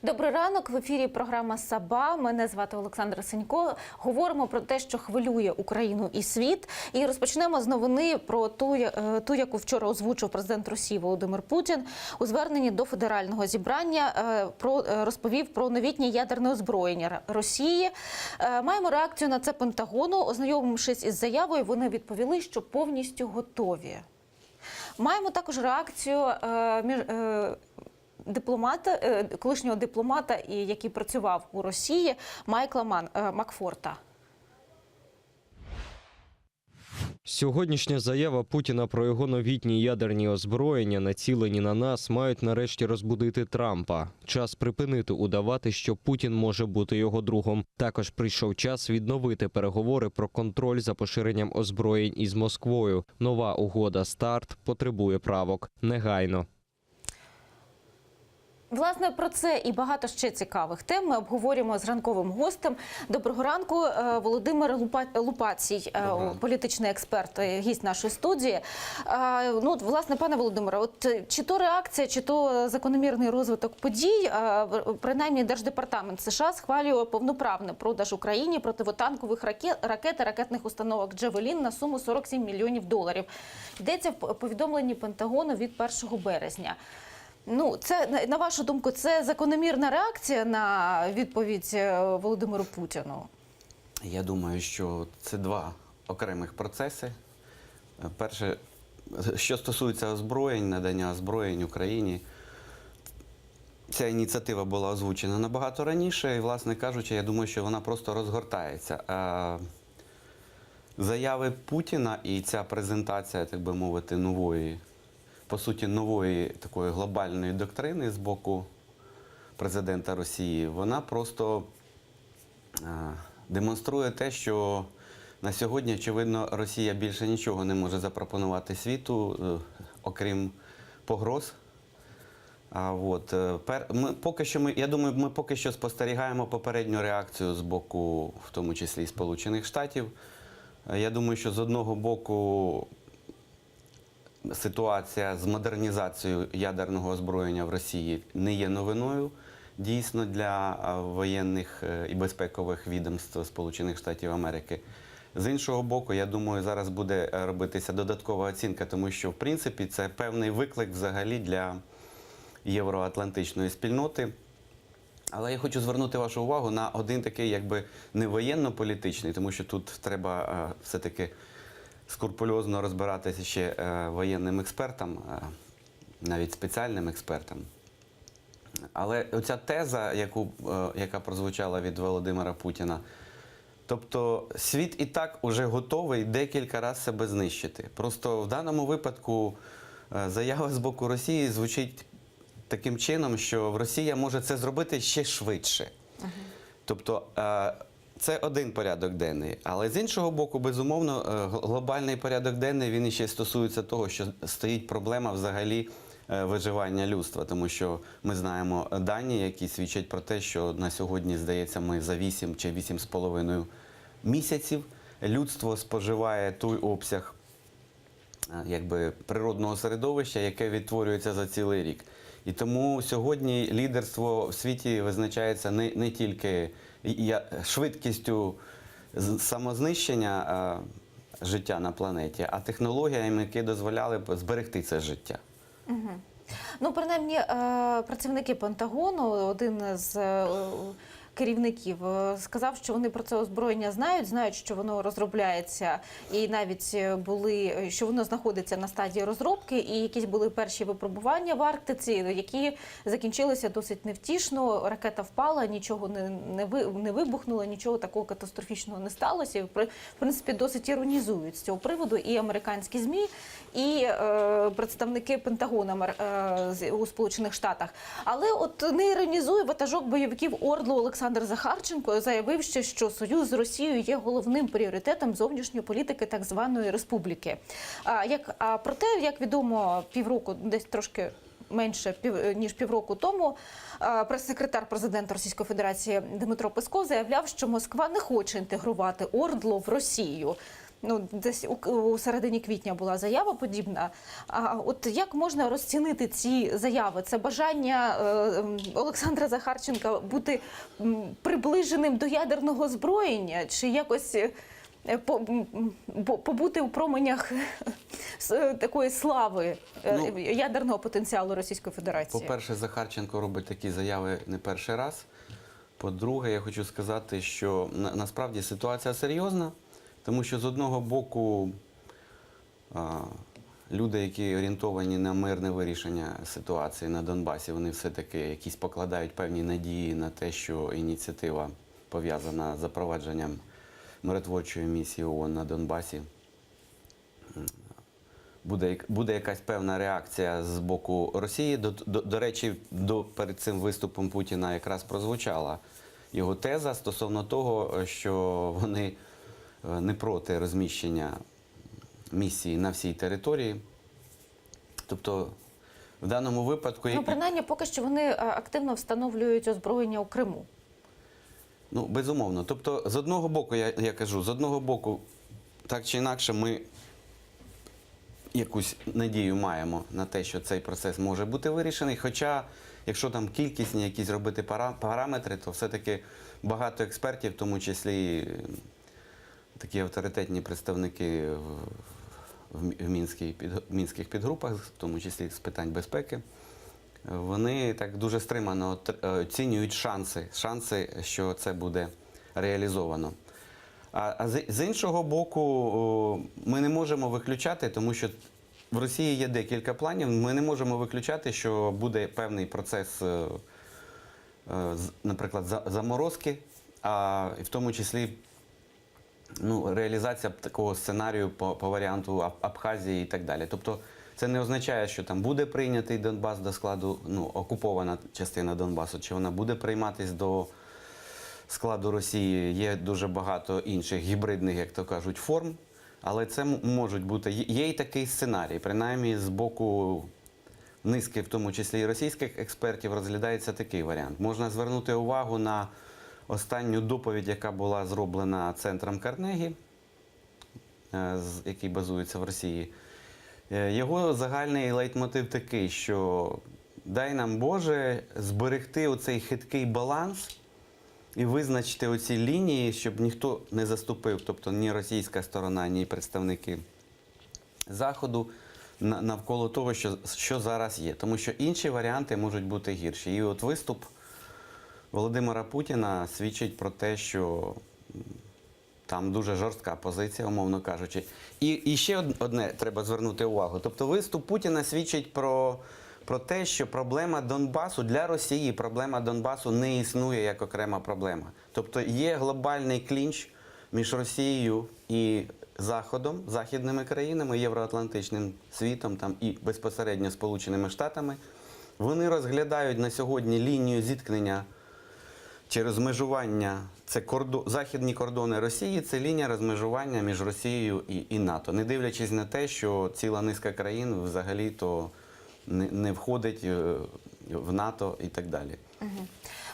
Добрий ранок. В ефірі програма «Саба». Мене звати Олександра Сенько. Говоримо про те, що хвилює Україну і світ. І розпочнемо з новини про ту, яку вчора озвучив президент Росії Володимир Путін. У зверненні до Федерального зібрання розповів про новітнє ядерне озброєння Росії. Маємо реакцію на це Пентагону. Ознайомившись із заявою, вони відповіли, що повністю готові. Маємо також реакцію колишнього дипломата, який працював у Росії, Майкла Макфорта. Сьогоднішня заява Путіна про його новітні ядерні озброєння, націлені на нас, мають нарешті розбудити Трампа. Час припинити удавати, що Путін може бути його другом. Також прийшов час відновити переговори про контроль за поширенням озброєнь із Москвою. Нова угода «Старт» потребує правок. Негайно. Власне, про це і багато ще цікавих тем ми обговорюємо з ранковим гостем. Доброго ранку, Володимир Лупацій, політичний експерт, гість нашої студії. Власне, пане Володимире, чи то реакція, чи то закономірний розвиток подій, принаймні Держдепартамент США схвалює повноправний продаж Україні противотанкових ракет і ракетних установок «Джавелін» на суму $47 мільйонів. Йдеться в повідомленні Пентагону від 1 березня. Це, на вашу думку, це закономірна реакція на відповідь Володимиру Путіну? Я думаю, що це два окремих процеси. Перше, що стосується озброєнь, надання озброєнь Україні, ця ініціатива була озвучена набагато раніше, і, власне кажучи, я думаю, що вона просто розгортається. Заяви Путіна і ця презентація, так би мовити, по суті, нової такої глобальної доктрини з боку президента Росії, вона просто демонструє те, що на сьогодні, очевидно, Росія більше нічого не може запропонувати світу, окрім погроз. Я думаю, ми поки що спостерігаємо попередню реакцію з боку, в тому числі, Сполучених Штатів. Я думаю, що з одного боку ситуація з модернізацією ядерного озброєння в Росії не є новиною, дійсно, для воєнних і безпекових відомств Сполучених Штатів Америки. З іншого боку, я думаю, зараз буде робитися додаткова оцінка, тому що, в принципі, це певний виклик взагалі для євроатлантичної спільноти. Але я хочу звернути вашу увагу на один такий, якби, не воєнно-політичний, тому що тут треба все-таки скрупульозно розбиратися ще воєнним експертам, навіть спеціальним експертам. Але оця теза, яка прозвучала від Володимира Путіна, тобто світ і так уже готовий декілька разів себе знищити. Просто в даному випадку заява з боку Росії звучить таким чином, що Росія може це зробити ще швидше. Тобто це один порядок денний. Але з іншого боку, безумовно, глобальний порядок денний, він ще стосується того, що стоїть проблема взагалі виживання людства. Тому що ми знаємо дані, які свідчать про те, що на сьогодні, здається, ми за 8 чи 8,5 місяців людство споживає той обсяг природного середовища, яке відтворюється за цілий рік. І тому сьогодні лідерство в світі визначається не тільки швидкістю самознищення життя на планеті, а технологіями, які дозволяли б зберегти це життя. Принаймні, працівники Пентагону, один з керівників, сказав, що вони про це озброєння знають, що воно розробляється, і навіть що воно знаходиться на стадії розробки, і якісь були перші випробування в Арктиці, які закінчилися досить невтішно. Ракета впала, нічого не вибухнуло, нічого такого катастрофічного не сталося. І, в принципі, досить іронізують з цього приводу і американські ЗМІ, і представники Пентагону у Сполучених Штатах. Але не іронізує ватажок бойовиків ОРДЛу Олександр Захарченко, заявив ще, що союз з Росією є головним пріоритетом зовнішньої політики так званої республіки. Проте, як відомо, півроку, десь трошки менше ніж півроку тому, прес-секретар президента Російської Федерації Дмитро Песков заявляв, що Москва не хоче інтегрувати ОРДЛо в Росію. Ну, десь у середині квітня була заява подібна. А от як можна розцінити ці заяви? Це бажання Олександра Захарченка бути приближеним до ядерного озброєння? Чи якось побути у променях такої слави ядерного потенціалу Російської Федерації? По-перше, Захарченко робить такі заяви не перший раз. По-друге, я хочу сказати, що насправді ситуація серйозна, тому що з одного боку люди, які орієнтовані на мирне вирішення ситуації на Донбасі, вони все-таки якісь покладають певні надії на те, що ініціатива пов'язана з запровадженням миротворчої місії ООН на Донбасі. Буде якась певна реакція з боку Росії. До речі, перед цим виступом Путіна якраз прозвучала його теза стосовно того, що вони не проти розміщення місії на всій території. Тобто, в даному випадку... Ну, принаймні, поки що вони активно встановлюють озброєння у Криму. Ну, безумовно. Тобто, з одного боку, я кажу, з одного боку, так чи інакше, ми якусь надію маємо на те, що цей процес може бути вирішений. Хоча, якщо там кількісні якісь робити параметри, то все-таки багато експертів, в тому числі такі авторитетні представники в мінських підгрупах, в тому числі з питань безпеки, вони так дуже стримано оцінюють шанси, що це буде реалізовано. А з іншого боку, ми не можемо виключати, тому що в Росії є декілька планів, ми не можемо виключати, що буде певний процес, наприклад, заморозки, а в тому числі реалізація такого сценарію по варіанту Абхазії і так далі. Тобто це не означає, що там буде прийнятий Донбас до складу, окупована частина Донбасу, чи вона буде прийматись до складу Росії. Є дуже багато інших гібридних, як то кажуть, форм, але це можуть бути, є і такий сценарій, принаймні з боку низки, в тому числі і російських експертів, розглядається такий варіант. Можна звернути увагу на останню доповідь, яка була зроблена центром Карнегі, який базується в Росії. Його загальний лейтмотив такий, що дай нам, Боже, зберегти оцей хиткий баланс і визначити оці лінії, щоб ніхто не заступив, тобто ні російська сторона, ні представники Заходу, навколо того, що зараз є. Тому що інші варіанти можуть бути гірші. І от виступ Володимира Путіна свідчить про те, що там дуже жорстка позиція, умовно кажучи. І ще одне треба звернути увагу. Тобто виступ Путіна свідчить про те, що проблема Донбасу для Росії, проблема Донбасу не існує як окрема проблема. Тобто є глобальний клінч між Росією і Заходом, західними країнами, євроатлантичним світом там, і безпосередньо Сполученими Штатами. Вони розглядають на сьогодні лінію зіткнення чи розмежування, це західні кордони Росії, це лінія розмежування між Росією і НАТО. Не дивлячись на те, що ціла низка країн взагалі-то не входить в НАТО і так далі.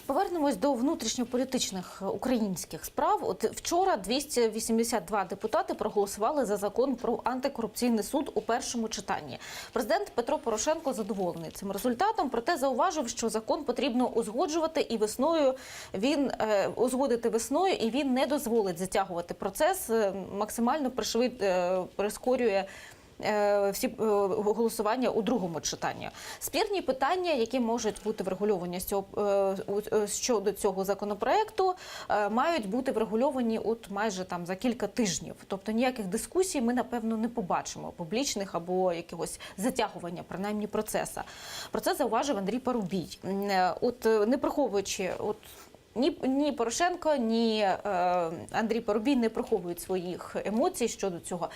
Повернемось до внутрішньополітичних українських справ. От вчора 282 депутати проголосували за закон про антикорупційний суд у першому читанні. Президент Петро Порошенко задоволений цим результатом, проте зауважив, що закон потрібно узгоджувати і узгодити весною, і він не дозволить затягувати процес, максимально прискорює всі голосування у другому читанні. Спірні питання, які можуть бути врегульовані щодо цього законопроекту, мають бути врегульовані майже за кілька тижнів. Тобто ніяких дискусій ми, напевно, не побачимо, публічних або якогось затягування, принаймні, процесу. Про це зауважив Андрій Парубій. Не приховуючи... Ні Порошенко, ні Андрій Парубій не приховують своїх емоцій щодо цього.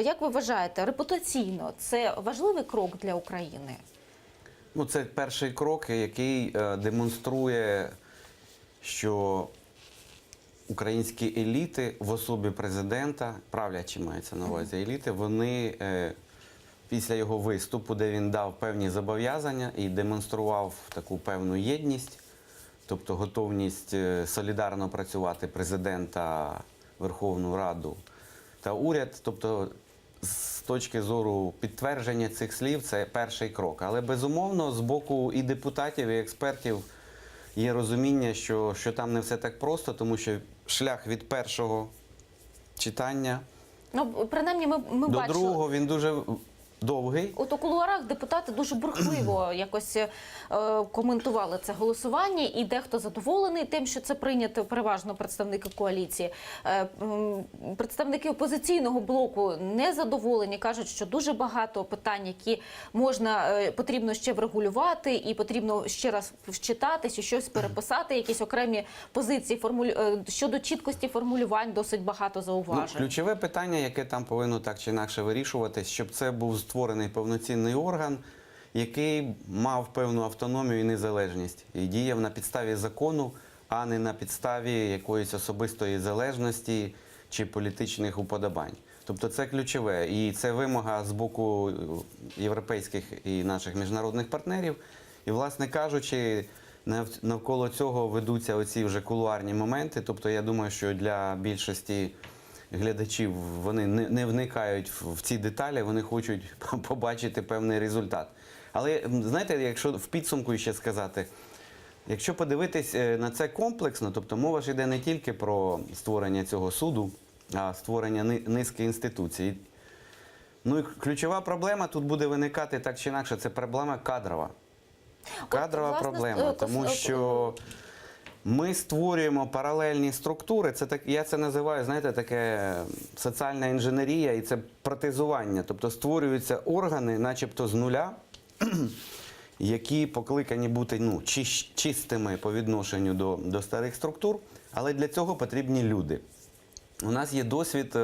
Як ви вважаєте, репутаційно це важливий крок для України? Це перший крок, який демонструє, що українські еліти в особі президента, правлячі мається на увазі еліти, вони після його виступу, де він дав певні зобов'язання і демонстрував таку певну єдність, тобто готовність солідарно працювати президента, Верховну Раду, та уряд. Тобто, з точки зору підтвердження цих слів, це перший крок. Але, безумовно, з боку і депутатів, і експертів є розуміння, що там не все так просто, тому що шлях від першого читання Ну, принаймні, ми до бачили. другого, він дуже довгий. От у кулуарах депутати дуже бурхливо якось коментували це голосування, і дехто задоволений тим, що це прийнято, переважно представники коаліції. Представники опозиційного блоку не задоволені, кажуть, що дуже багато питань, які потрібно ще врегулювати, і потрібно ще раз вчитатись, і щось переписати, якісь окремі позиції щодо чіткості формулювань, досить багато зауважень. Ключове питання, яке там повинно так чи інакше вирішуватись, щоб це був створений повноцінний орган, який мав певну автономію і незалежність і діяв на підставі закону, а не на підставі якоїсь особистої залежності чи політичних уподобань. Тобто це ключове. І це вимога з боку європейських і наших міжнародних партнерів. І, власне кажучи, навколо цього ведуться оці вже кулуарні моменти. Тобто я думаю, що для більшості глядачів вони не вникають в ці деталі, вони хочуть побачити певний результат. Але, знаєте, якщо в підсумку ще сказати, якщо подивитись на це комплексно, тобто мова ж йде не тільки про створення цього суду, а створення низки інституцій. Ну і ключова проблема тут буде виникати так чи інакше, це проблема кадрова. Кадрова проблема, тому що ми створюємо паралельні структури, я це називаю, знаєте, таке соціальна інженерія і це протезування. Тобто створюються органи, начебто з нуля, які покликані бути чистими по відношенню до старих структур, але для цього потрібні люди. У нас є досвід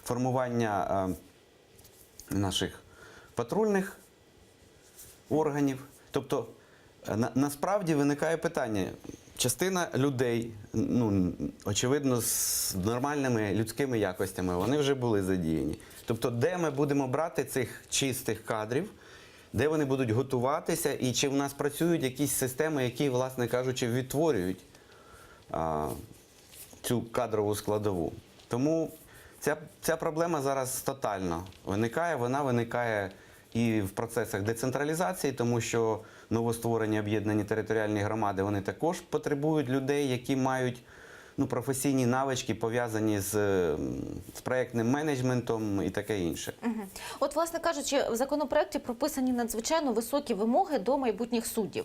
формування наших патрульних органів. Тобто, насправді виникає питання. Частина людей, очевидно, з нормальними людськими якостями, вони вже були задіяні. Тобто, де ми будемо брати цих чистих кадрів, де вони будуть готуватися, і чи в нас працюють якісь системи, які, власне кажучи, відтворюють цю кадрову складову. Тому ця проблема зараз тотально виникає. Вона виникає і в процесах децентралізації, тому що новостворені об'єднані територіальні громади, вони також потребують людей, які мають професійні навички, пов'язані з проєктним менеджментом і таке інше. От, власне кажучи, в законопроекті прописані надзвичайно високі вимоги до майбутніх суддів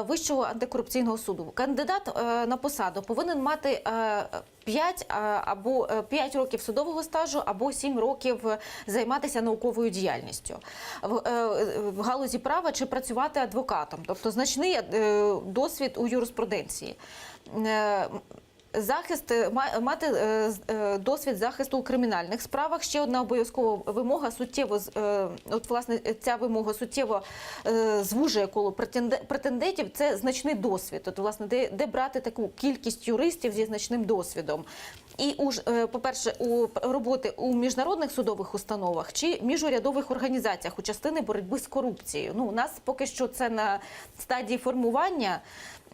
Вищого антикорупційного суду. Кандидат на посаду повинен мати 5 років судового стажу або 7 років займатися науковою діяльністю в галузі права чи працювати адвокатом. Тобто значний досвід у юриспруденції. Мати досвід захисту у кримінальних справах. Ще одна обов'язкова вимога ця вимога суттєво звужує коло претендентів. Це значний досвід. От, власне, де брати таку кількість юристів зі значним досвідом. І, по-перше, у роботи у міжнародних судових установах чи міжурядових організаціях у частини боротьби з корупцією. У нас поки що це на стадії формування.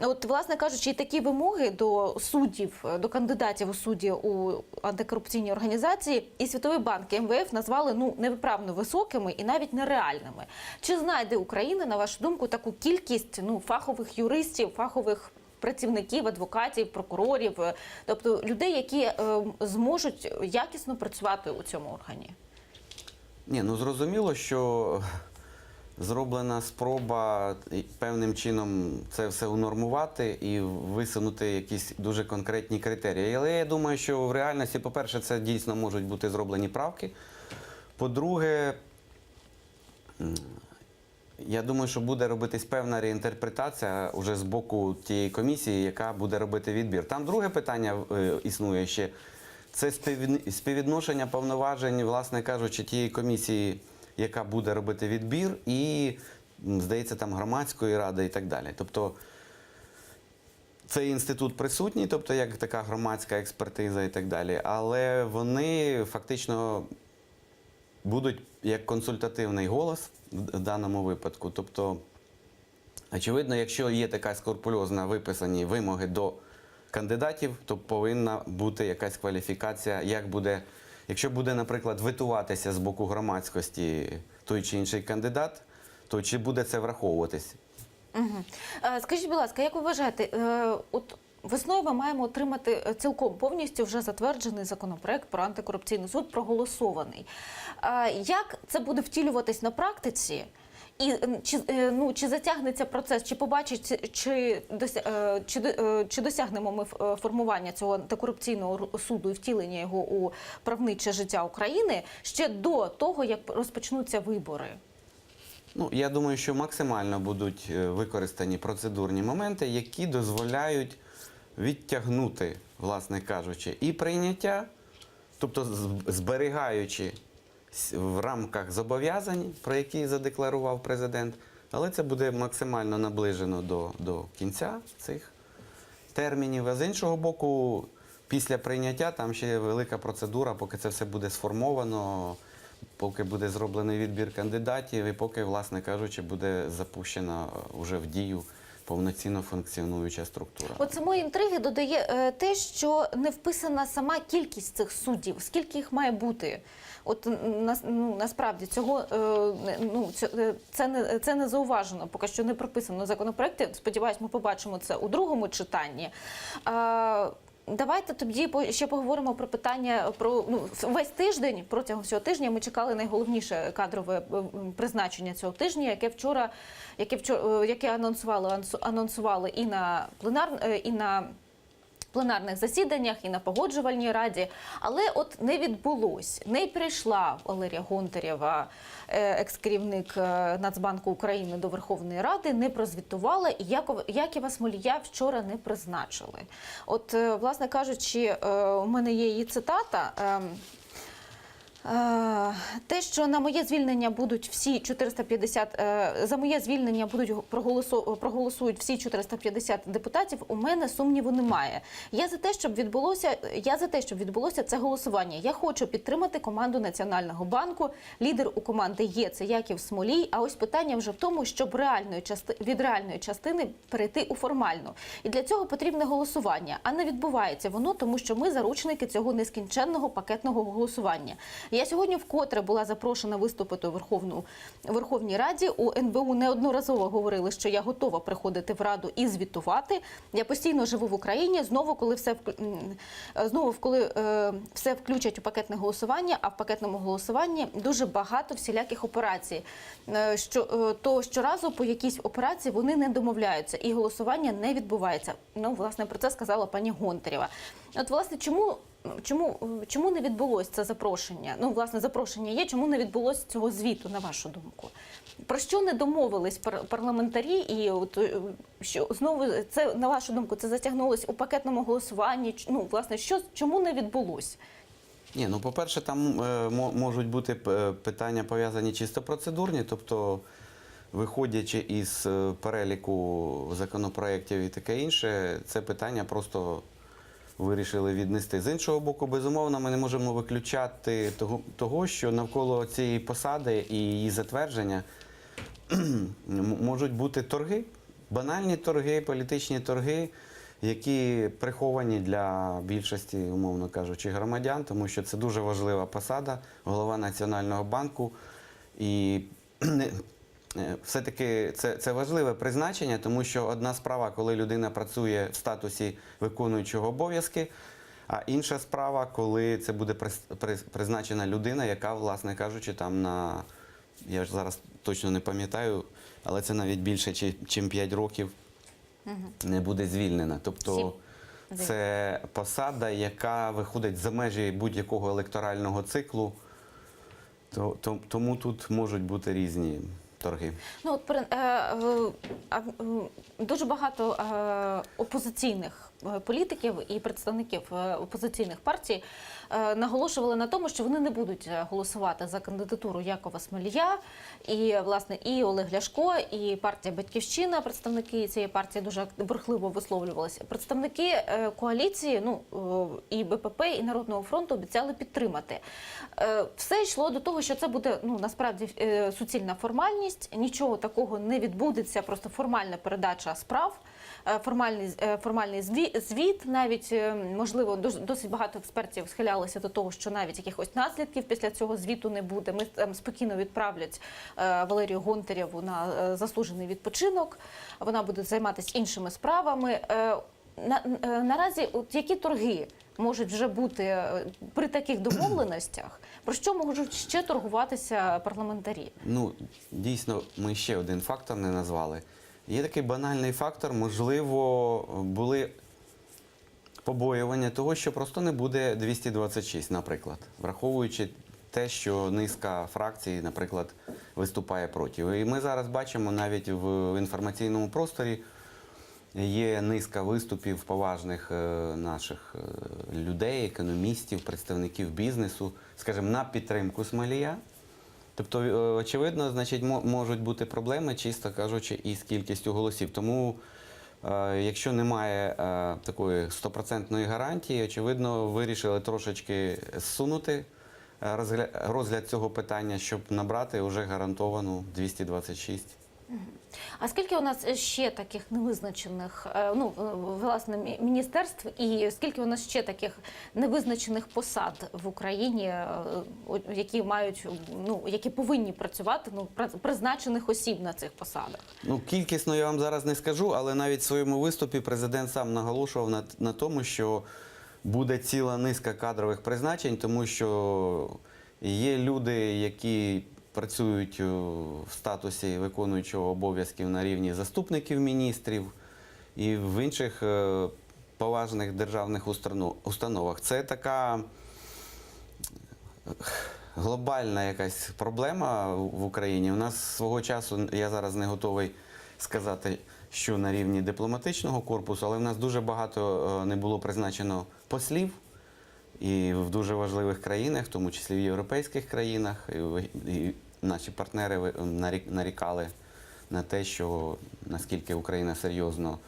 От, власне кажучи, і такі вимоги до суддів, до кандидатів у судді у антикорупційній організації і Світовий банк, і МВФ назвали невиправно високими і навіть нереальними. Чи знайде Україна, на вашу думку, таку кількість фахових юристів, фахових працівників, адвокатів, прокурорів, тобто людей, які зможуть якісно працювати у цьому органі? Зрозуміло, що зроблена спроба певним чином це все унормувати і висунути якісь дуже конкретні критерії. Але я думаю, що в реальності, по-перше, це дійсно можуть бути зроблені правки. По-друге, я думаю, що буде робитись певна реінтерпретація уже з боку тієї комісії, яка буде робити відбір. Там друге питання існує ще. Це співвідношення повноважень, власне кажучи, тієї комісії, яка буде робити відбір, і, здається, там громадської ради і так далі. Тобто цей інститут присутній, тобто як така громадська експертиза і так далі, але вони фактично будуть як консультативний голос в даному випадку. Тобто, очевидно, якщо є така скрупульозна виписані вимоги до кандидатів, то повинна бути якась кваліфікація, як буде Якщо буде, наприклад, ветуватися з боку громадськості той чи інший кандидат, то чи буде це враховуватись? Угу. Скажіть, будь ласка, як ви вважаєте, от весною ми маємо отримати цілком повністю вже затверджений законопроект про антикорупційний суд, проголосований. Як це буде втілюватись на практиці? І чи затягнеться процес, чи побачить, чи досягнемо ми формування цього антикорупційного суду і втілення його у правниче життя України ще до того, як розпочнуться вибори? Ну, я думаю, що максимально будуть використані процедурні моменти, які дозволяють відтягнути, власне кажучи, і прийняття, тобто зберігаючи в рамках зобов'язань, про які задекларував президент, але це буде максимально наближено до кінця цих термінів. А з іншого боку, після прийняття там ще велика процедура, поки це все буде сформовано, поки буде зроблений відбір кандидатів і поки, власне кажучи, буде запущена вже в дію повноцінно функціонуюча структура. От самої інтриги додає те, що не вписана сама кількість цих суддів, скільки їх має бути. От насправді цього це не зауважено, поки що не прописано в законопроекті. Сподіваюсь, ми побачимо це у другому читанні. Давайте тоді ще поговоримо про питання про весь тиждень. Протягом всього тижня ми чекали найголовніше кадрове призначення цього тижня, яке анонсували і на пленарних засіданнях, і на погоджувальній раді, але от не відбулось. Не прийшла Валерія Гонтарєва, екс-керівник Нацбанку України, до Верховної Ради, не прозвітувала, і Якова Смолія вчора не призначили. От, власне кажучи, у мене є її цитата. Те, що на моє звільнення будуть всі 450, за моє звільнення проголосують всі 450 депутатів, у мене сумніву немає. Я за те, щоб відбулося це голосування. Я хочу підтримати команду Національного банку. Лідер у команди є, це Яків Смолій. А ось питання вже в тому, щоб від реальної частини перейти у формальну. І для цього потрібне голосування. А не відбувається воно, тому що ми заручники цього нескінченного пакетного голосування. Я сьогодні вкотре була запрошена виступити у Верховній Раді. У НБУ неодноразово говорили, що я готова приходити в Раду і звітувати. Я постійно живу в Україні. Знову, коли все включать у пакетне голосування, а в пакетному голосуванні дуже багато всіляких операцій. То щоразу по якійсь операції вони не домовляються і голосування не відбувається. Ну, власне, про це сказала пані Гонтарєва. От, власне, чому не відбулося це запрошення? Ну, власне, запрошення є, чому не відбулося цього звіту, на вашу думку? Про що не домовились парламентарі? І от, що знову, це, на вашу думку, це затягнулося у пакетному голосуванні? Ну, власне, чому не відбулося? Ні, ну, по-перше, там можуть бути питання пов'язані чисто процедурні, тобто, виходячи із переліку законопроєктів і таке інше, це питання просто вирішили віднести. З іншого боку, безумовно, ми не можемо виключати того, що навколо цієї посади і її затвердження можуть бути торги, банальні торги, політичні торги, які приховані для більшості, умовно кажучи, громадян, тому що це дуже важлива посада, голова Національного банку. І все-таки це важливе призначення, тому що одна справа, коли людина працює в статусі виконуючого обов'язки, а інша справа, коли це буде призначена людина, яка, власне кажучи, там я ж зараз точно не пам'ятаю, але це навіть більше, ніж 5 років не буде звільнена. Тобто це посада, яка виходить за межі будь-якого електорального циклу, тому тут можуть бути різні торги. Ну, от, дуже багато опозиційних політиків і представників опозиційних партій наголошували на тому, що вони не будуть голосувати за кандидатуру Якова Смолія. І, власне, і Олег Ляшко, і партія «Батьківщина», представники цієї партії дуже бурхливо висловлювалися. Представники коаліції, і БПП, і Народного фронту обіцяли підтримати. Все йшло до того, що це буде, насправді, суцільна формальність, нічого такого не відбудеться, просто формальна передача справ формальний звіт, навіть, можливо, досить багато експертів схилялися до того, що навіть якихось наслідків після цього звіту не буде. Ми спокійно відправлять Валерію Гонтарєву на заслужений відпочинок, вона буде займатися іншими справами. Наразі, от які торги можуть вже бути при таких домовленостях? Про що можуть ще торгуватися парламентарі? Ну, дійсно, ми ще один фактор не назвали. Є такий банальний фактор, можливо, були побоювання того, що просто не буде 226, наприклад, враховуючи те, що низка фракцій, наприклад, виступає проти. І ми зараз бачимо навіть в інформаційному просторі, є низка виступів поважних наших людей, економістів, представників бізнесу, скажімо, на підтримку Смолія. Тобто, очевидно, значить, можуть бути проблеми, чисто кажучи, із кількістю голосів. Тому, якщо немає такої 100% гарантії, очевидно, вирішили трошечки зсунути розгляд цього питання, щоб набрати вже гарантовану 226. А скільки у нас ще таких невизначених, ну, власне, міністерств, і скільки у нас ще таких невизначених посад в Україні, які мають, ну, які повинні працювати, ну, призначених осіб на цих посадах? Ну, кількісно я вам зараз не скажу, але навіть в своєму виступі президент сам наголошував на тому, що буде ціла низка кадрових призначень, тому що є люди, які працюють в статусі виконуючого обов'язків на рівні заступників міністрів і в інших поважних державних установах. Це така глобальна якась проблема в Україні. У нас свого часу, я зараз не готовий сказати, що на рівні дипломатичного корпусу, але в нас дуже багато не було призначено послів і в дуже важливих країнах, в тому числі в європейських країнах. І наші партнери нарікали на те, що наскільки Україна серйозно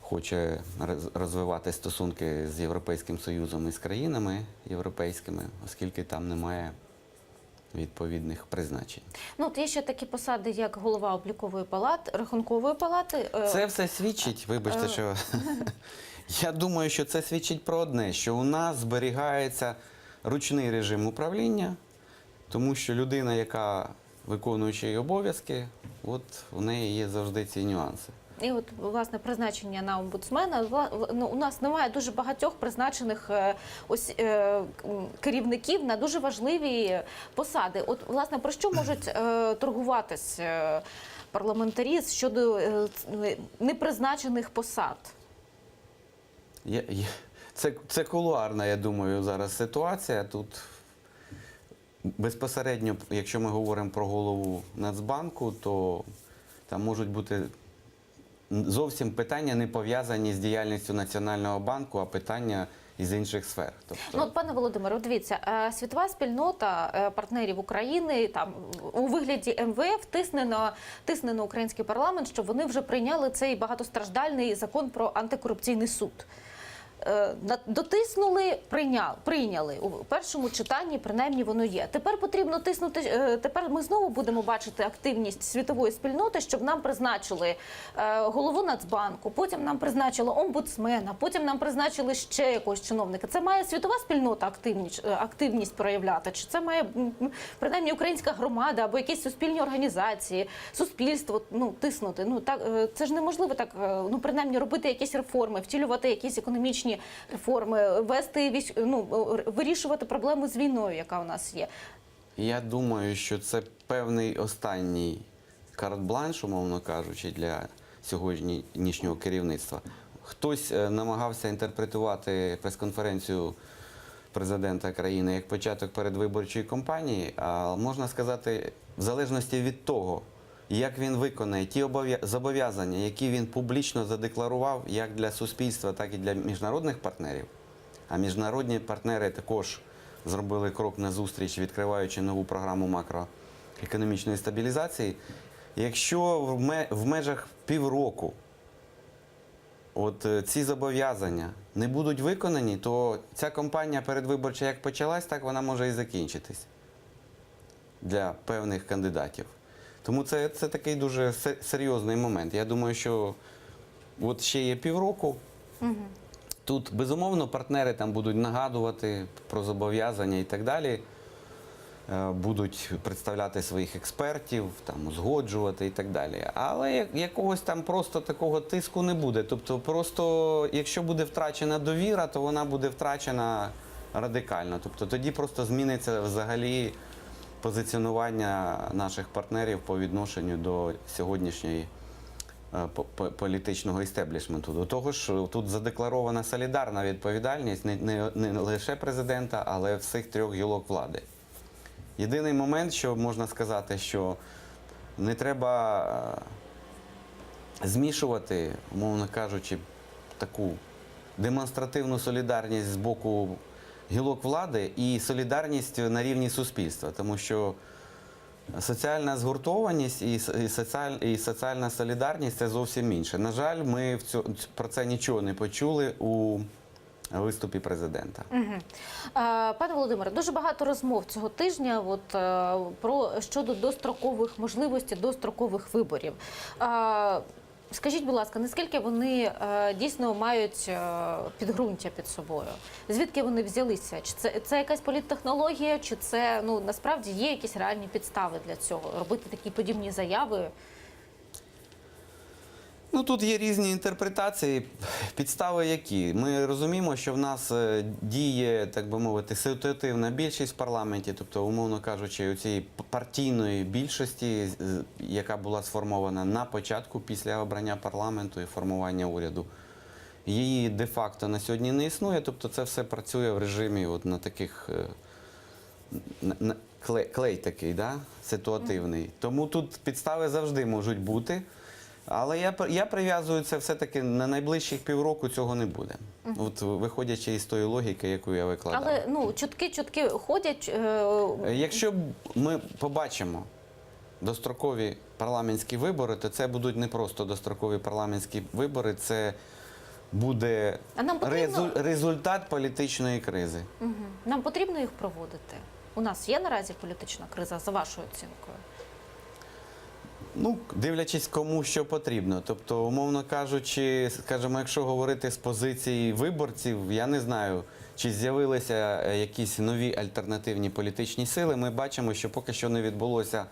хоче розвивати стосунки з Європейським Союзом і з країнами європейськими, оскільки там немає відповідних призначень. Ну, от є ще такі посади, як голова облікової палати, рахункової палати. Це все свідчить, вибачте, що я думаю, що це свідчить про одне, що у нас зберігається ручний режим управління, тому що людина, яка виконуючи її обов'язки, от у неї є завжди ці нюанси. І от, власне, призначення на омбудсмена, у нас немає дуже багатьох призначених керівників на дуже важливі посади. От, власне, про що можуть торгуватись парламентарі щодо непризначених посад? Це кулуарна, я думаю, зараз ситуація. Тут безпосередньо, якщо ми говоримо про голову Нацбанку, то там можуть бути зовсім питання не пов'язані з діяльністю Національного банку, а питання із інших сфер. Тобто... Ну, пане Володимире, дивіться, світова спільнота партнерів України там у вигляді МВФ тисне на український парламент, щоб вони вже прийняли цей багатостраждальний закон про антикорупційний суд. Дотиснули, прийняли. У першому читанні, принаймні, воно є. Тепер потрібно тиснути, тепер ми знову будемо бачити активність світової спільноти, щоб нам призначили голову Нацбанку, потім нам призначили омбудсмена, потім нам призначили ще якогось чиновника. Це має світова спільнота активність проявляти? Чи це має, принаймні, українська громада або якісь суспільні організації, суспільство, ну, тиснути? Ну, так, це ж неможливо так, ну, принаймні, робити якісь реформи, втілювати якісь економічні реформи, вирішувати проблеми з війною, яка у нас є. Я думаю, що це певний останній карт-бланш, умовно кажучи, для сьогоднішнього керівництва. Хтось намагався інтерпретувати прес-конференцію президента країни як початок передвиборчої кампанії, а можна сказати, в залежності від того, як він виконає ті зобов'язання, які він публічно задекларував як для суспільства, так і для міжнародних партнерів. А міжнародні партнери також зробили крок назустріч, відкриваючи нову програму макроекономічної стабілізації. Якщо в межах півроку от ці зобов'язання не будуть виконані, то ця кампанія передвиборча як почалась, так вона може і закінчитись для певних кандидатів. Тому це такий дуже серйозний момент. Я думаю, що от ще є півроку. Тут, безумовно, партнери там будуть нагадувати про зобов'язання і так далі. Будуть представляти своїх експертів, там, узгоджувати і так далі. Але якогось там просто такого тиску не буде. Тобто просто, якщо буде втрачена довіра, то вона буде втрачена радикально. Тобто тоді просто зміниться взагалі позиціонування наших партнерів по відношенню до сьогоднішньої політичного істеблішменту. До того ж, тут задекларована солідарна відповідальність не лише президента, але всіх трьох гілок влади. Єдиний момент, що можна сказати, що не треба змішувати, умовно кажучи, таку демонстративну солідарність з боку гілок влади і солідарність на рівні суспільства. Тому що соціальна згуртованість і соціальна солідарність – це зовсім інше. На жаль, ми про це нічого не почули у виступі президента. Пане Володимире, дуже багато розмов цього тижня щодо дострокових можливостей дострокових виборів. Скажіть, будь ласка, наскільки вони дійсно мають підґрунтя під собою? Звідки вони взялися? Чи це якась політтехнологія, чи це насправді є якісь реальні підстави для цього? Робити такі подібні заяви? Тут є різні інтерпретації. Підстави які? Ми розуміємо, що в нас діє, так би мовити, ситуативна більшість в парламенті, тобто, умовно кажучи, цієї партійної більшості, яка була сформована на початку після обрання парламенту і формування уряду. Її де-факто на сьогодні не існує, тобто це все працює в режимі на таких клей такий, да? Ситуативний. Тому тут підстави завжди можуть бути. Але я прив'язую це все-таки на найближчих півроку цього не буде. От виходячи із тої логіки, яку я викладав. Але чутки ходять. Якщо ми побачимо дострокові парламентські вибори, то це будуть не просто дострокові парламентські вибори, це буде результат політичної кризи. Нам потрібно їх проводити? У нас є наразі політична криза, за вашою оцінкою? Дивлячись, кому що потрібно. Тобто, умовно кажучи, скажімо, якщо говорити з позиції виборців, я не знаю, чи з'явилися якісь нові альтернативні політичні сили. Ми бачимо, що поки що не відбулося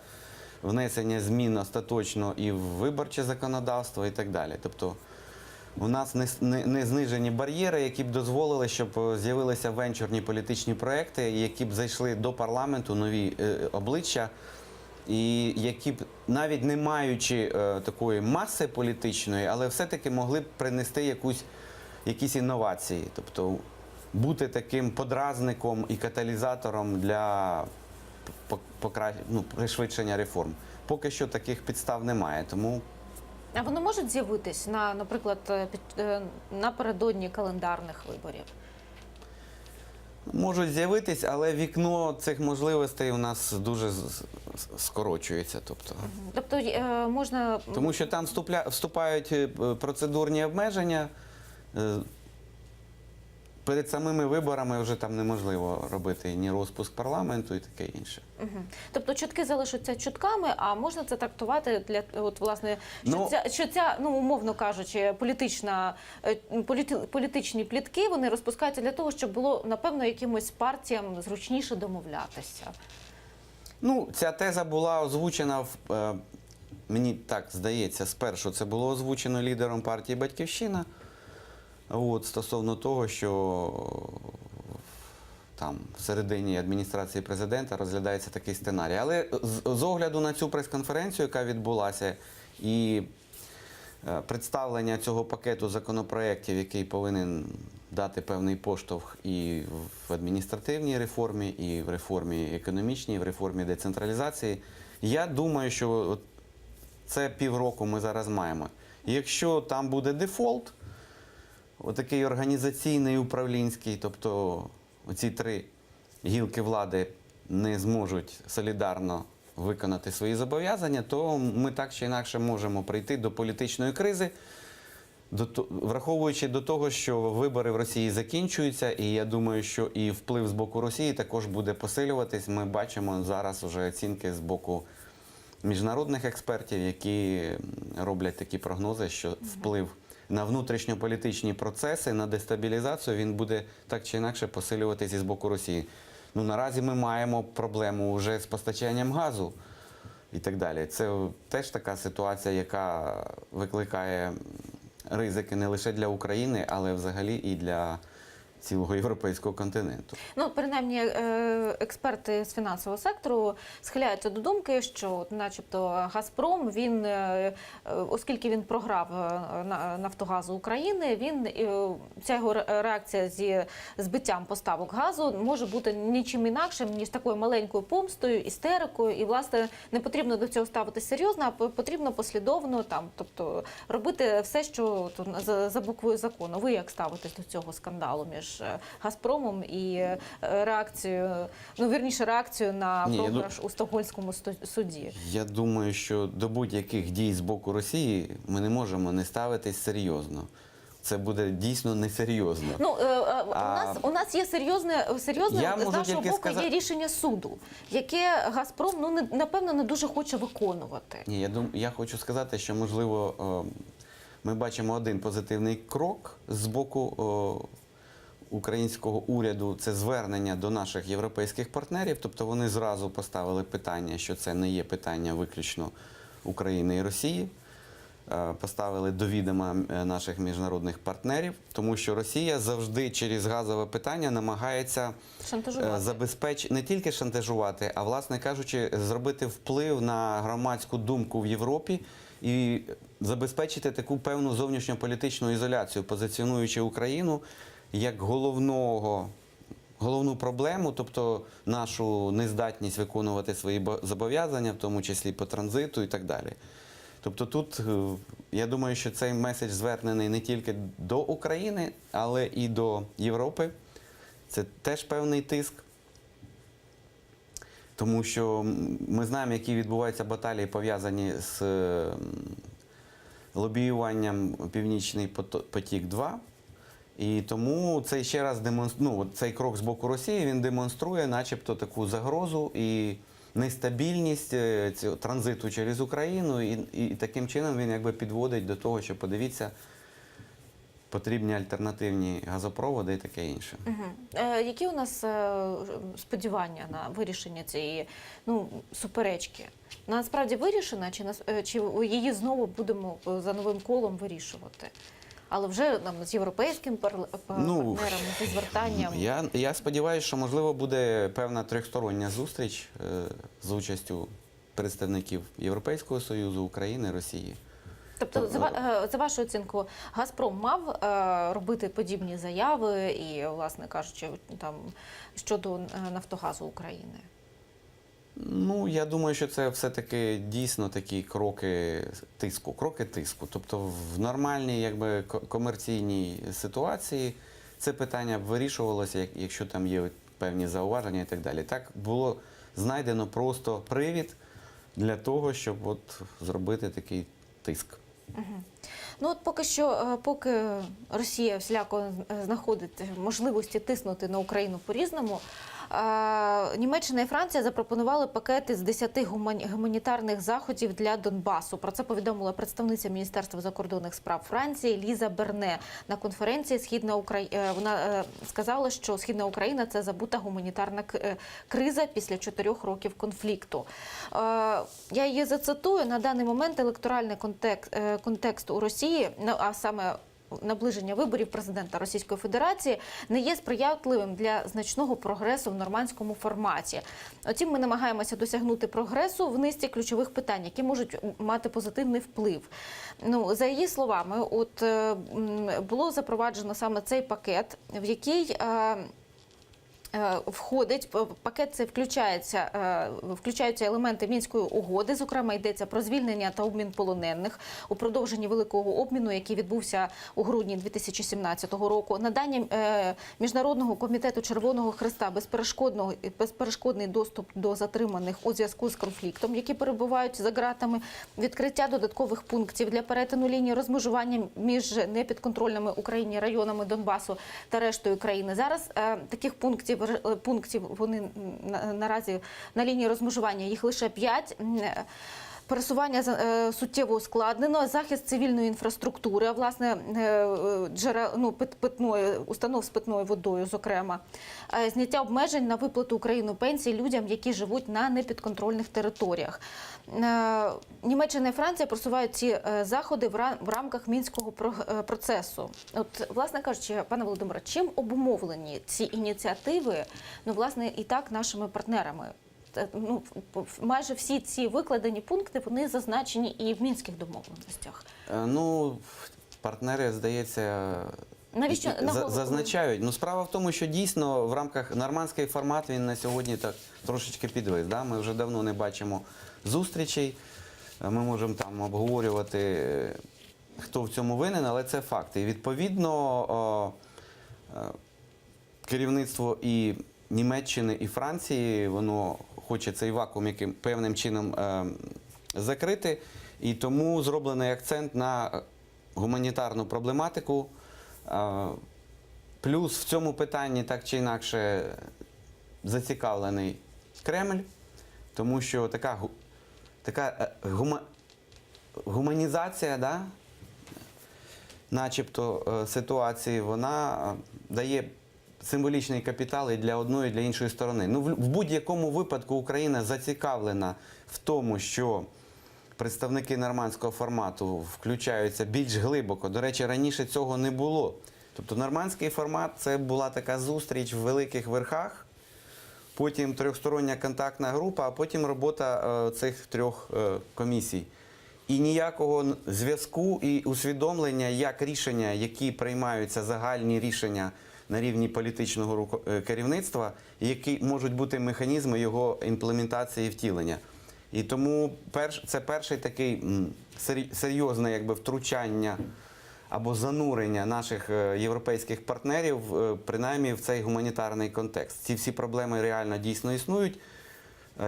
внесення змін остаточно і в виборче законодавство і так далі. Тобто, у нас не знижені бар'єри, які б дозволили, щоб з'явилися венчурні політичні проекти, які б зайшли до парламенту, нові обличчя, і які б, навіть не маючи такої маси політичної, але все-таки могли б принести якісь інновації. Тобто бути таким подразником і каталізатором для пришвидшення реформ. Поки що таких підстав немає, тому... А вони можуть з'явитись, наприклад, напередодні календарних виборів? Можуть з'явитись, але вікно цих можливостей у нас дуже скорочується. Тобто можна... Тому що там вступають процедурні обмеження. Перед самими виборами вже там неможливо робити ні розпуск парламенту і таке інше. Тобто чутки залишаться чутками, а можна це трактувати що ця, умовно кажучи, політичні плітки, вони розпускаються для того, щоб було, напевно, якимось партіям зручніше домовлятися? Ця теза була озвучена, мені так здається, спершу це було озвучено лідером партії «Батьківщина», стосовно того, що там всередині адміністрації президента розглядається такий сценарій. Але з огляду на цю прес-конференцію, яка відбулася, і представлення цього пакету законопроєктів, який повинен дати певний поштовх і в адміністративній реформі, і в реформі економічній, і в реформі децентралізації, я думаю, що це півроку ми зараз маємо. І якщо там буде дефолт, отакий організаційний, управлінський, тобто оці три гілки влади не зможуть солідарно виконати свої зобов'язання, то ми так чи інакше можемо прийти до політичної кризи, враховуючи до того, що вибори в Росії закінчуються, і я думаю, що і вплив з боку Росії також буде посилюватись. Ми бачимо зараз вже оцінки з боку міжнародних експертів, які роблять такі прогнози, що вплив на внутрішньополітичні процеси, на дестабілізацію, він буде так чи інакше посилюватися з боку Росії. Ну, наразі ми маємо проблему вже з постачанням газу і так далі. Це теж така ситуація, яка викликає ризики не лише для України, але взагалі і для цілого європейського континенту. Ну, принаймні, експерти з фінансового сектору схиляються до думки, що, начебто, Газпром, він, оскільки він програв Нафтогазу України, ця його реакція зі збиттям поставок газу може бути нічим інакшим, ніж такою маленькою помстою, істерикою. І, власне, не потрібно до цього ставитися серйозно, а потрібно послідовно, тобто, робити все, що за буквою закону. Ви як ставитесь до цього скандалу між Газпромом і реакцію на програш у Стокгольмському суді? Я думаю, що до будь-яких дій з боку Росії ми не можемо не ставитись серйозно. Це буде дійсно несерйозно. Ну, у нас є серйозне з нашого боку є рішення суду, яке Газпром, напевно, не дуже хоче виконувати. Ні, я хочу сказати, що, можливо, ми бачимо один позитивний крок з боку українського уряду, це звернення до наших європейських партнерів, тобто вони зразу поставили питання, що це не є питання виключно України і Росії, поставили до відома наших міжнародних партнерів, тому що Росія завжди через газове питання намагається не тільки шантажувати, а, власне кажучи, зробити вплив на громадську думку в Європі і забезпечити таку певну зовнішньополітичну ізоляцію, позиціонуючи Україну як головну проблему, тобто нашу нездатність виконувати свої зобов'язання, в тому числі по транзиту і так далі. Тобто тут, я думаю, що цей меседж звернений не тільки до України, але і до Європи. Це теж певний тиск, тому що ми знаємо, які відбуваються баталії, пов'язані з лобіюванням Північний потік-2. І тому цей ще раз цей крок з боку Росії, він демонструє начебто таку загрозу і нестабільність цього транзиту через Україну, і таким чином він якби підводить до того, що, подивіться, потрібні альтернативні газопроводи і таке інше. Які у нас сподівання на вирішення цієї суперечки? Насправді вирішена, чи її знову будемо за новим колом вирішувати? Але вже з європейським партнером, зі звертанням. Я сподіваюся, що, можливо, буде певна трьохстороння зустріч з участю представників Європейського Союзу, України, Росії. Тобто, за вашу оцінку, Газпром мав робити подібні заяви і, власне кажучи, щодо Нафтогазу України? Ну, я думаю, що це все-таки дійсно такі кроки тиску. Тобто в нормальній комерційній ситуації це питання вирішувалося, якщо там є певні зауваження і так далі. Так було знайдено просто привід для того, щоб зробити такий тиск. Ну, поки Росія всіляко знаходить можливості тиснути на Україну по-різному, Німеччина і Франція запропонували пакети з 10 гуманітарних заходів для Донбасу. Про це повідомила представниця Міністерства закордонних справ Франції Ліза Берне на конференції «Східна Україна». Вона сказала, що Східна Україна – це забута гуманітарна криза після 4 років конфлікту. Я її зацитую. На даний момент електоральний контекст у Росії, а саме наближення виборів президента Російської Федерації, не є сприятливим для значного прогресу в нормандському форматі. Утім, ми намагаємося досягнути прогресу в низці ключових питань, які можуть мати позитивний вплив. За її словами, було запроваджено саме цей пакет, в який входить, пакет це включаються елементи Мінської угоди, зокрема йдеться про звільнення та обмін полонених у продовженні великого обміну, який відбувся у грудні 2017 року, надання Міжнародного комітету Червоного Хреста безперешкодний доступ до затриманих у зв'язку з конфліктом, які перебувають за ґратами, відкриття додаткових пунктів для перетину лінії розмежування між непідконтрольними Україні районами Донбасу та рештою країни. Зараз таких пунктів вони наразі на лінії розмежування, їх лише 5. Пересування суттєво ускладнено, захист цивільної інфраструктури, а власне установ з питною водою, зокрема, зняття обмежень на виплату Україну пенсій людям, які живуть на непідконтрольних територіях. Німеччина і Франція просувають ці заходи в рамках Мінського процесу. От, власне кажучи, пане Володимире, чим обумовлені ці ініціативи, власне, і так нашими партнерами? Майже всі ці викладені пункти, вони зазначені і в Мінських домовленостях. Партнери, здається, Навіщо зазначають. Справа в тому, що дійсно в рамках нормандський формат він на сьогодні так трошечки підвис. Да? Ми вже давно не бачимо зустрічей. Ми можемо там обговорювати, хто в цьому винен, але це факти. І відповідно керівництво і Німеччини, і Франції, воно хоче цей вакуум яким певним чином закрити. І тому зроблений акцент на гуманітарну проблематику. Плюс в цьому питанні так чи інакше зацікавлений Кремль, тому що така гуманізація, да, начебто ситуації, вона дає символічний капітал і для одної, і для іншої сторони. В будь-якому випадку Україна зацікавлена в тому, що представники нормандського формату включаються більш глибоко. До речі, раніше цього не було. Тобто нормандський формат – це була така зустріч в великих верхах, потім трьохстороння контактна група, а потім робота цих трьох комісій. І ніякого зв'язку і усвідомлення, як рішення, які приймаються, загальні рішення на рівні політичного керівництва, які можуть бути механізми його імплементації і втілення. І тому це перший такий серйозне втручання або занурення наших європейських партнерів, принаймні в цей гуманітарний контекст. Ці всі проблеми реально дійсно існують.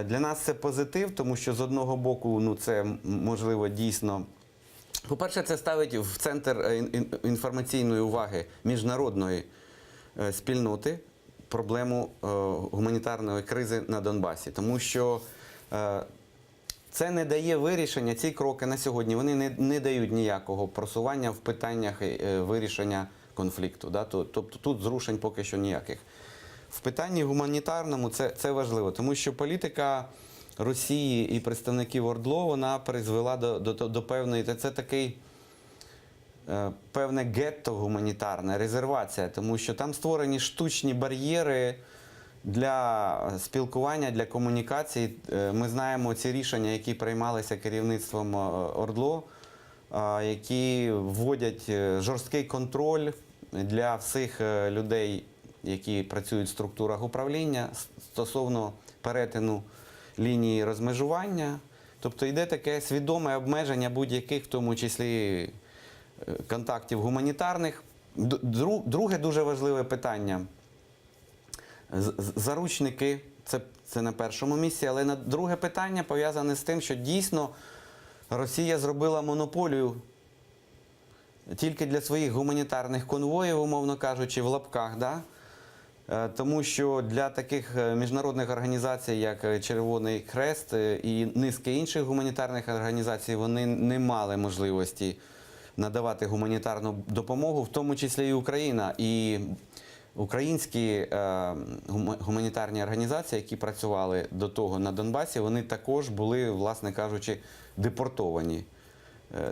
Для нас це позитив, тому що з одного боку це можливо дійсно. По-перше, це ставить в центр інформаційної уваги міжнародної спільноти проблему гуманітарної кризи на Донбасі. Тому що це не дає вирішення, ці кроки на сьогодні, вони не дають ніякого просування в питаннях вирішення конфлікту. Да? Тобто тут зрушень поки що ніяких. В питанні гуманітарному це важливо, тому що політика Росії і представників ОРДЛО, вона призвела до певної, це такий певне гетто гуманітарне, резервація, тому що там створені штучні бар'єри для спілкування, для комунікації. Ми знаємо ці рішення, які приймалися керівництвом ОРДЛО, які вводять жорсткий контроль для всіх людей, які працюють в структурах управління стосовно перетину лінії розмежування. Тобто йде таке свідоме обмеження будь-яких, в тому числі контактів гуманітарних. Друге дуже важливе питання. Заручники – це на першому місці, але друге питання пов'язане з тим, що дійсно Росія зробила монополію тільки для своїх гуманітарних конвоїв, умовно кажучи, в лапках, да? Тому що для таких міжнародних організацій, як Червоний Хрест і низки інших гуманітарних організацій, вони не мали можливості надавати гуманітарну допомогу, в тому числі і Україна. І українські гуманітарні організації, які працювали до того на Донбасі, вони також були, власне кажучи, депортовані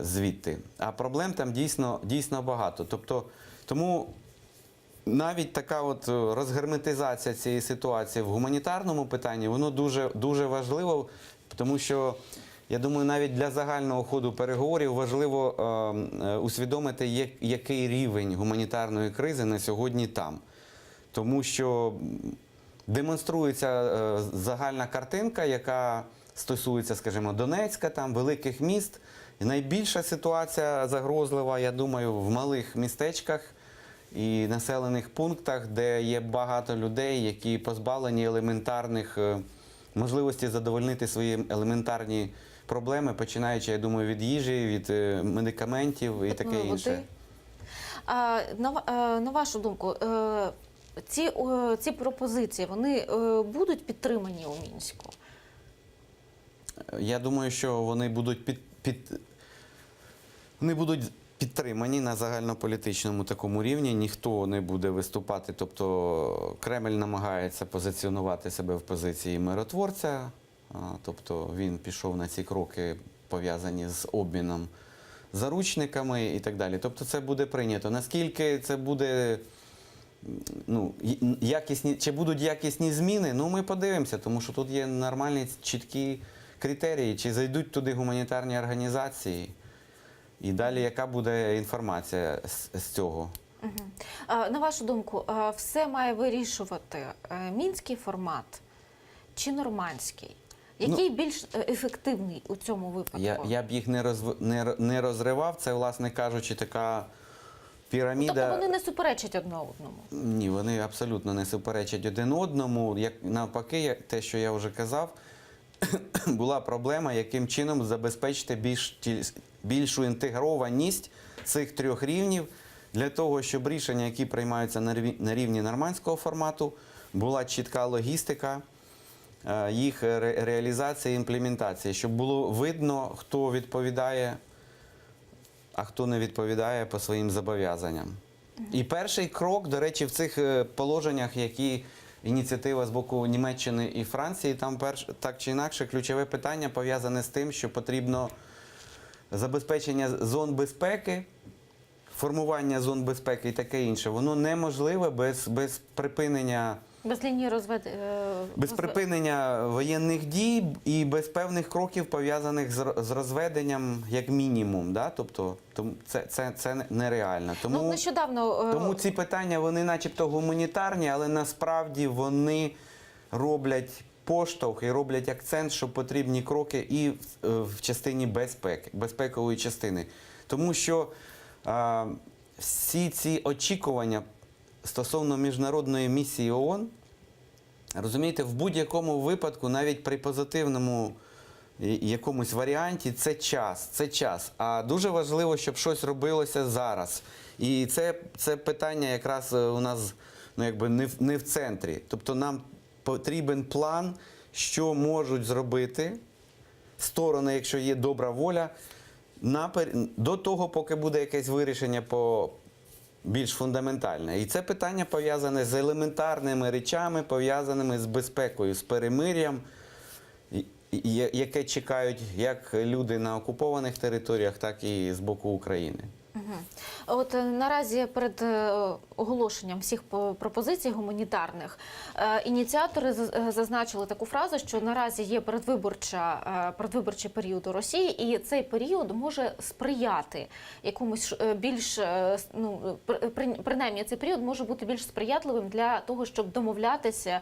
звідти. А проблем там дійсно багато. Тобто, тому навіть така от розгерметизація цієї ситуації в гуманітарному питанні, воно дуже важливо, тому що, я думаю, навіть для загального ходу переговорів важливо усвідомити, який рівень гуманітарної кризи на сьогодні там. Тому що демонструється загальна картинка, яка стосується, скажімо, Донецька, там, великих міст. І найбільша ситуація загрозлива, я думаю, в малих містечках і населених пунктах, де є багато людей, які позбавлені елементарних можливостей задовольнити свої елементарні проблеми, починаючи, я думаю, від їжі, від медикаментів і таке інше. На вашу думку, ці пропозиції, вони будуть підтримані у Мінську? Я думаю, що вони будуть вони будуть підтримані на загальнополітичному такому рівні. Ніхто не буде виступати. Тобто Кремль намагається позиціонувати себе в позиції миротворця. Тобто він пішов на ці кроки, пов'язані з обміном заручниками і так далі. Тобто це буде прийнято. Наскільки це буде, якісні, чи будуть якісні зміни, ми подивимося, тому що тут є нормальні, чіткі критерії, чи зайдуть туди гуманітарні організації, і далі яка буде інформація з цього. На вашу думку, все має вирішувати мінський формат чи нормандський? Який більш ефективний у цьому випадку? Я б їх не розривав. Це, власне кажучи, така піраміда. Тобто вони не суперечать одне одному? Ні, вони абсолютно не суперечать один одному. Навпаки, те, що я вже казав, була проблема, яким чином забезпечити більшу інтегрованість цих трьох рівнів для того, щоб рішення, які приймаються на рівні нормандського формату, була чітка логістика їх реалізації і імплементації, щоб було видно, хто відповідає, а хто не відповідає по своїм зобов'язанням. І перший крок, до речі, в цих положеннях, які ініціатива з боку Німеччини і Франції, там так чи інакше ключове питання пов'язане з тим, що потрібно забезпечення зон безпеки, формування зон безпеки і таке інше. Воно неможливе без припинення Без лінії без припинення воєнних дій і без певних кроків, пов'язаних з розведенням, як мінімум. Да? Тобто це нереально. Тому ці питання, вони начебто гуманітарні, але насправді вони роблять поштовх і роблять акцент, що потрібні кроки і в частині безпеки, безпекової частини. Тому що всі ці очікування стосовно міжнародної місії ООН, розумієте, в будь-якому випадку, навіть при позитивному якомусь варіанті, це час. А дуже важливо, щоб щось робилося зараз. І це питання якраз у нас не в центрі. Тобто нам потрібен план, що можуть зробити сторони, якщо є добра воля, до того, поки буде якесь вирішення більш фундаментальне. І це питання пов'язане з елементарними речами, пов'язаними з безпекою, з перемир'ям, яке чекають як люди на окупованих територіях, так і з боку України. От наразі перед оголошенням всіх пропозицій гуманітарних ініціатори зазначили таку фразу, що наразі є передвиборчий період у Росії, і цей період може сприяти якомусь більш, принаймні цей період може бути більш сприятливим для того, щоб домовлятися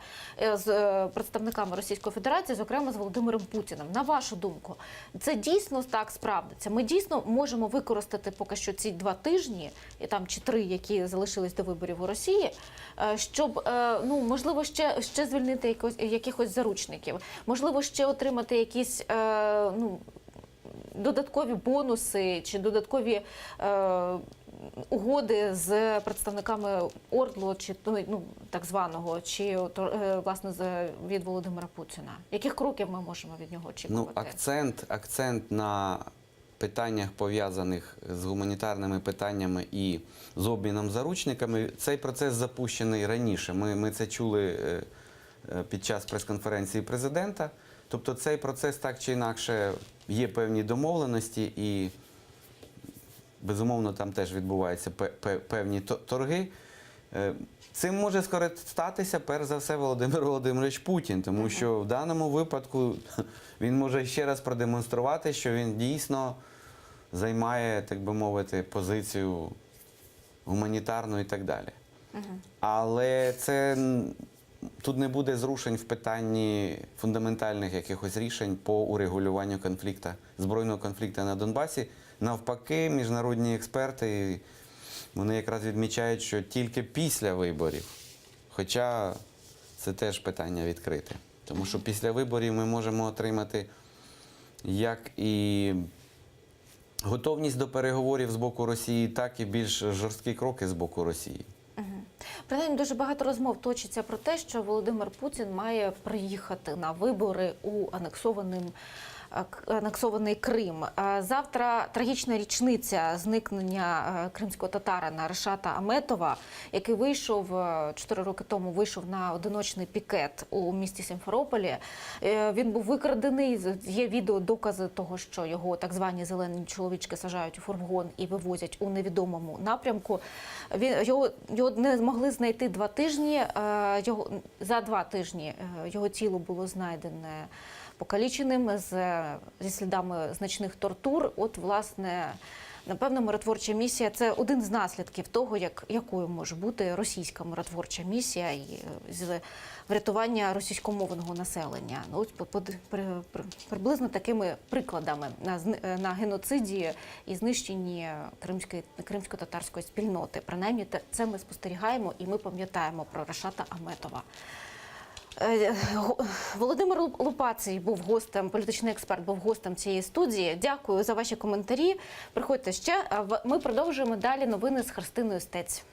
з представниками Російської Федерації, зокрема з Володимиром Путіним. На вашу думку, це дійсно так справдиться? Ми дійсно можемо використати поки що ці 2 тижні, і там чи 3, які залишились до виборів у Росії, щоб, можливо, ще звільнити якихось заручників, можливо, ще отримати якісь додаткові бонуси чи додаткові угоди з представниками ОРДЛО, чи так званого, чи власне від Володимира Путіна. Яких кроків ми можемо від нього очікувати? Акцент на питаннях, пов'язаних з гуманітарними питаннями і з обміном заручниками, цей процес запущений раніше. Ми це чули під час прес-конференції президента. Тобто цей процес так чи інакше є певні домовленості і, безумовно, там теж відбуваються певні торги. Цим може скористатися, перш за все, Володимир Володимирович Путін, тому що в даному випадку він може ще раз продемонструвати, що він дійсно займає, так би мовити, позицію гуманітарну і так далі. Але тут не буде зрушень в питанні фундаментальних якихось рішень по урегулюванню збройного конфлікту на Донбасі. Навпаки, міжнародні експерти, вони якраз відмічають, що тільки після виборів, хоча це теж питання відкрите. Тому що після виборів ми можемо отримати як і готовність до переговорів з боку Росії, так і більш жорсткі кроки з боку Росії. Принаймні, дуже багато розмов точиться про те, що Володимир Путін має приїхати на вибори у анексованим анексований Крим. Завтра трагічна річниця зникнення кримського татарина Решата Аметова, який вийшов 4 роки тому на одиночний пікет у місті Сімферополі. Він був викрадений, є відеодокази того, що його так звані зелені чоловічки саджають у фургон і вивозять у невідомому напрямку. Його не змогли знайти 2 тижні. За 2 тижні його тіло було знайдене покаліченим зі слідами значних тортур. От, власне, напевно, миротворча місія – це один з наслідків того, якою може бути російська миротворча місія з врятування російськомовного населення. Ось приблизно такими прикладами на геноциді і знищенні кримсько-татарської спільноти. Принаймні, це ми спостерігаємо і ми пам'ятаємо про Решата Аметова. Володимир Лупацій був гостем, політичний експерт був гостем цієї студії. Дякую за ваші коментарі. Приходьте ще. Ми продовжуємо далі новини з Христиною Стець.